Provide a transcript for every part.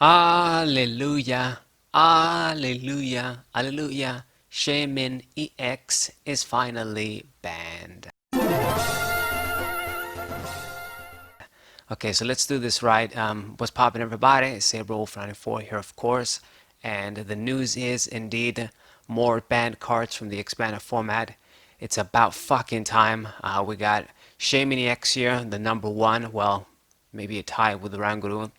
Alleluia, Alleluia, Alleluia. Shaymin EX is finally banned. Okay, so let's do this right. What's poppin', everybody? It's Wolf94 here, of course. And the news is indeed more banned cards from the expanded format. It's about fucking time. We got Shaymin EX here, the number one. Well, maybe a tie with Oranguru.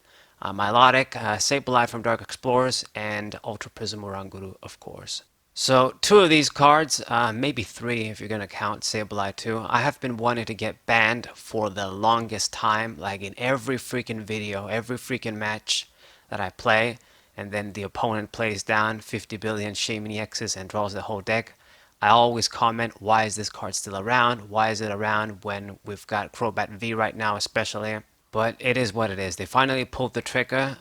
Milotic, sableye from Dark Explorers, and Ultra Prism Oranguru, of course. So two of these cards, maybe three if you're gonna count sableye too, I have been wanting to get banned for the longest time, like in every freaking video, every freaking match that I play, and then the opponent plays down 50 billion Shaymin X's and draws the whole deck. I always comment, why is this card still around? Why is it around when we've got Crobat V right now especially? But it is what it is. They finally pulled the trigger.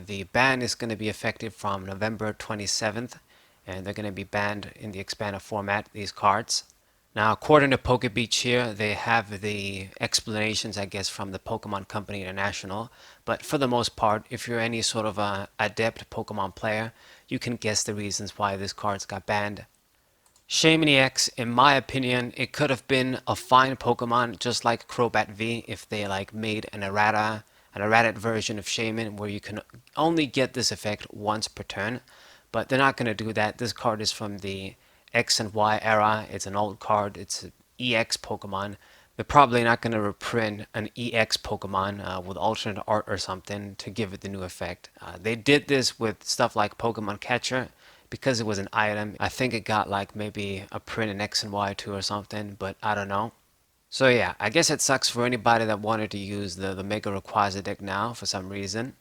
The ban is going to be effective from November 27th, and they're going to be banned in the expanded format, these cards. Now, according to PokeBeach here, they have the explanations, I guess, from the Pokemon Company International. But for the most part, if you're any sort of a adept Pokemon player, you can guess the reasons why this card's got banned. Shaymin EX, in my opinion, it could have been a fine Pokemon just like Crobat V if they like made an errata version of Shaymin where you can only get this effect once per turn. But they're not going to do that. This card is from the X and Y era. It's an old card. It's an EX Pokemon. They're probably not going to reprint an EX Pokemon with alternate art or something to give it the new effect. They did this with stuff like Pokemon Catcher because it was an item. I think it got like maybe a print in X and Y too or something, but I don't know. So yeah, I guess it sucks for anybody that wanted to use the Mega Rayquaza deck now for some reason.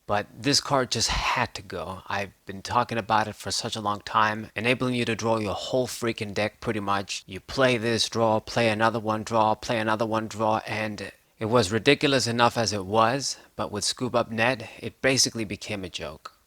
But this card just had to go. I've been talking about it for such a long time, enabling you to draw your whole freaking deck pretty much. You play this, draw, play another one, draw, play another one, draw, and it was ridiculous enough as it was, but with Scoop Up Net, it basically became a joke.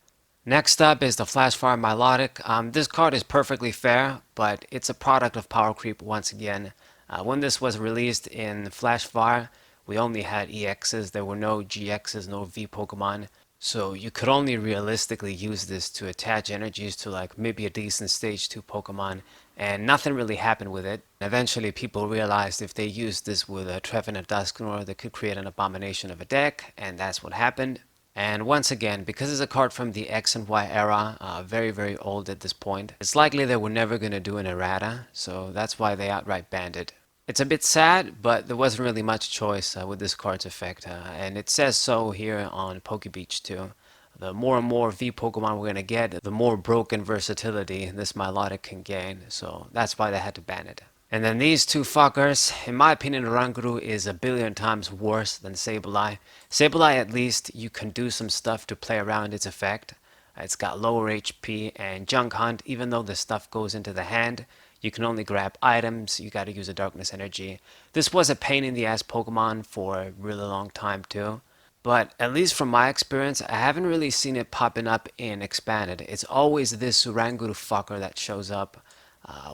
Next up is the Flashfire Milotic. This card is perfectly fair, but it's a product of power creep once again. When this was released in Flashfire, we only had EXs, there were no GXs, no V Pokemon. So you could only realistically use this to attach energies to like maybe a decent stage 2 Pokemon, and nothing really happened with it. Eventually people realized if they used this with a Trevin and Dusknoir, they could create an abomination of a deck, and that's what happened. And once again, because it's a card from the X and Y era, very old at this point, it's likely they were never going to do an errata, so that's why they outright banned it. It's a bit sad, but there wasn't really much choice with this card's effect, and it says so here on PokeBeach too. The more and more V Pokemon we're going to get, the more broken versatility this Milotic can gain, so that's why they had to ban it. And then these two fuckers, in my opinion, Oranguru is a billion times worse than sableye. Sableye, at least, you can do some stuff to play around its effect. It's got lower HP and Junk Hunt, even though the stuff goes into the hand. You can only grab items, you gotta use a Darkness Energy. This was a pain in the ass Pokemon for a really long time too. But at least from my experience, I haven't really seen it popping up in Expanded. It's always this Oranguru fucker that shows up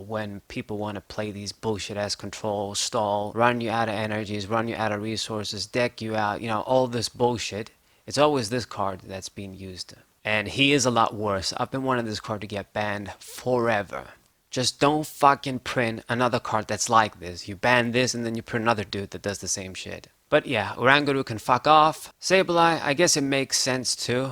when people want to play these bullshit ass controls, stall, run you out of energies, run you out of resources, deck you out, you know, all this bullshit. It's always this card that's being used. And he is a lot worse. I've been wanting this card to get banned forever. Just don't fucking print another card that's like this. You ban this and then you print another dude that does the same shit. But yeah, Oranguru can fuck off. Sableye, I guess it makes sense too.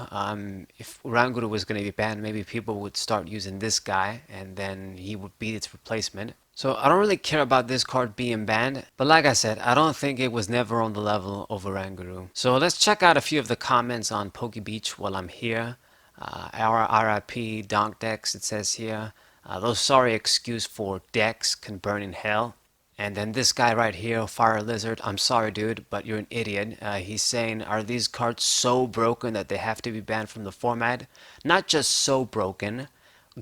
If Oranguru was going to be banned, maybe people would start using this guy and then he would be its replacement. So I don't really care about this card being banned. But like I said, I don't think it was never on the level of Oranguru. So let's check out a few of the comments on PokeBeach while I'm here. Our RIP Donk Decks, it says here. Those sorry excuse for decks can burn in hell. And then this guy right here, Fire Lizard, I'm sorry dude, but you're an idiot. He's saying, are these cards so broken that they have to be banned from the format? Not just so broken,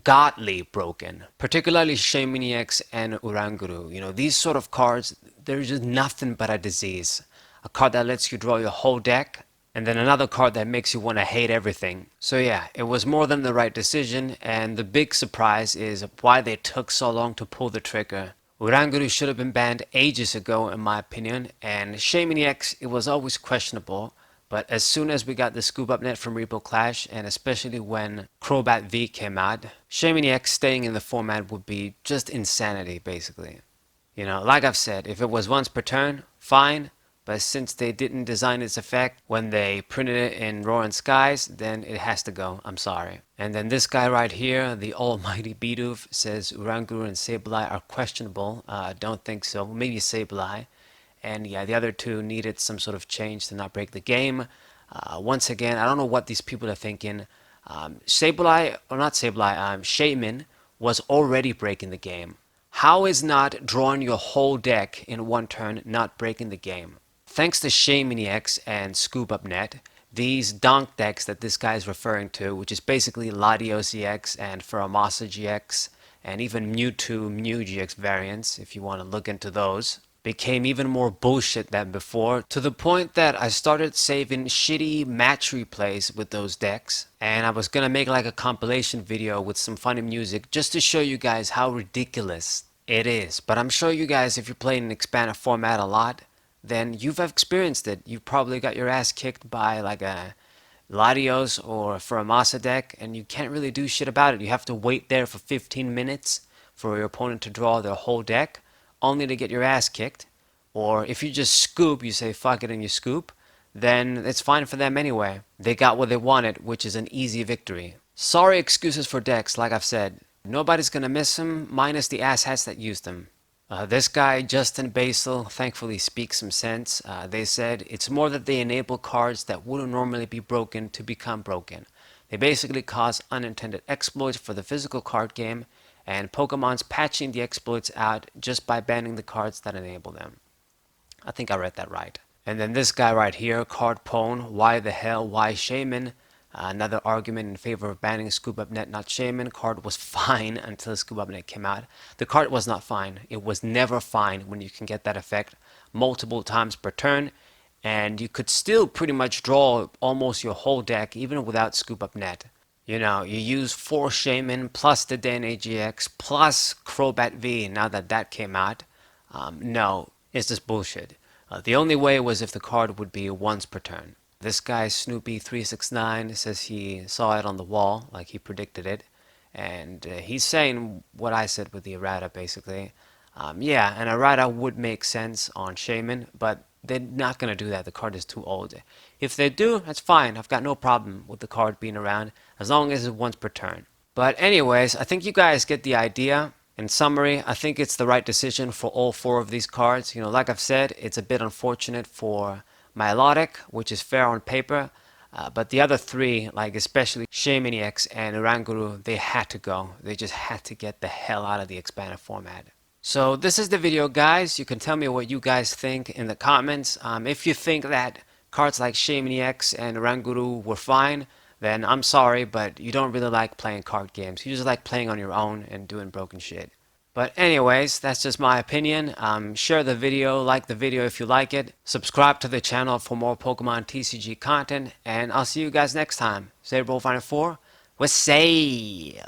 godly broken. Particularly Shaymin EX and Oranguru. You know, these sort of cards, they're just nothing but a disease. A card that lets you draw your whole deck, and then another card that makes you want to hate everything. So yeah, it was more than the right decision, and the big surprise is why they took so long to pull the trigger. Oranguru should have been banned ages ago in my opinion, and Shaymin EX, it was always questionable, But as soon as we got the scoop up net from Repo Clash, and especially when Crobat V came out, Shaymin X staying in the format would be just insanity, basically. You know, like I've said, if it was once per turn, fine. But since they didn't design its effect when they printed it in Roaring Skies, then it has to go. I'm sorry. And then this guy right here, the almighty Bidoof, says Oranguru and sableye are questionable. Don't think so. Maybe sableye. And yeah, the other two needed some sort of change to not break the game. Once again, I don't know what these people are thinking. Sableye, or not Sableye, Shaymin was already breaking the game. How is not drawing your whole deck in one turn not breaking the game? Thanks to Shaymin X and Scoop Up Net, these donk decks that this guy is referring to, which is basically Latios EX and Feromasa GX, and even Mewtwo Mew GX variants, if you want to look into those, became even more bullshit than before, to the point that I started saving shitty match replays with those decks, and I was gonna make like a compilation video with some funny music just to show you guys how ridiculous it is. But I'm sure you guys, if you're playing an expanded format a lot, then you've experienced it. You've probably got your ass kicked by like a Latios or for a Masa deck, and you can't really do shit about it. You have to wait there for 15 minutes for your opponent to draw their whole deck, only to get your ass kicked. Or if you just scoop, you say fuck it and you scoop, then it's fine for them anyway. They got what they wanted, which is an easy victory. Sorry excuses for decks, like I've said. Nobody's gonna miss them, minus the asshats that used them. This guy, Justin Basil, thankfully speaks some sense. They said it's more that they enable cards that wouldn't normally be broken to become broken. They basically cause unintended exploits for the physical card game, and Pokemon's patching the exploits out just by banning the cards that enable them. I think I read that right. And then this guy right here, Card Pwn, why the hell, why Shaymin? Another argument in favor of banning Scoop Up Net, not Shaymin. Card was fine until Scoop Up Net came out. The card was not fine. It was never fine when you can get that effect multiple times per turn, and you could still pretty much draw almost your whole deck even without Scoop Up Net. You know, you use 4 Shaymin plus the DNA GX plus Crobat V now that that came out. No, it's just bullshit. The only way was if the card would be once per turn. This guy Snoopy369 says he saw it on the wall, like he predicted it, and he's saying what I said with the errata, basically. Yeah, an errata would make sense on Shaymin, but they're not going to do that. The card is too old. If they do, that's fine. I've got no problem with the card being around, as long as it's once per turn. But anyways, I think you guys get the idea. In summary, I think it's the right decision for all 4 of these cards. You know, like I've said, it's a bit unfortunate for Milotic, which is fair on paper, but the other 3, like especially Shaymin X and Oranguru, they had to go. They just had to get the hell out of the expanded format. So this is the video, guys. You can tell me what you guys think in the comments. If you think that cards like Shaymin X and Oranguru were fine, then I'm sorry, but you don't really like playing card games. You just like playing on your own and doing broken shit. But anyways, that's just my opinion. Share the video, like the video if you like it. Subscribe to the channel for more Pokemon TCG content. And I'll see you guys next time. Sabrewolf94, we're safe.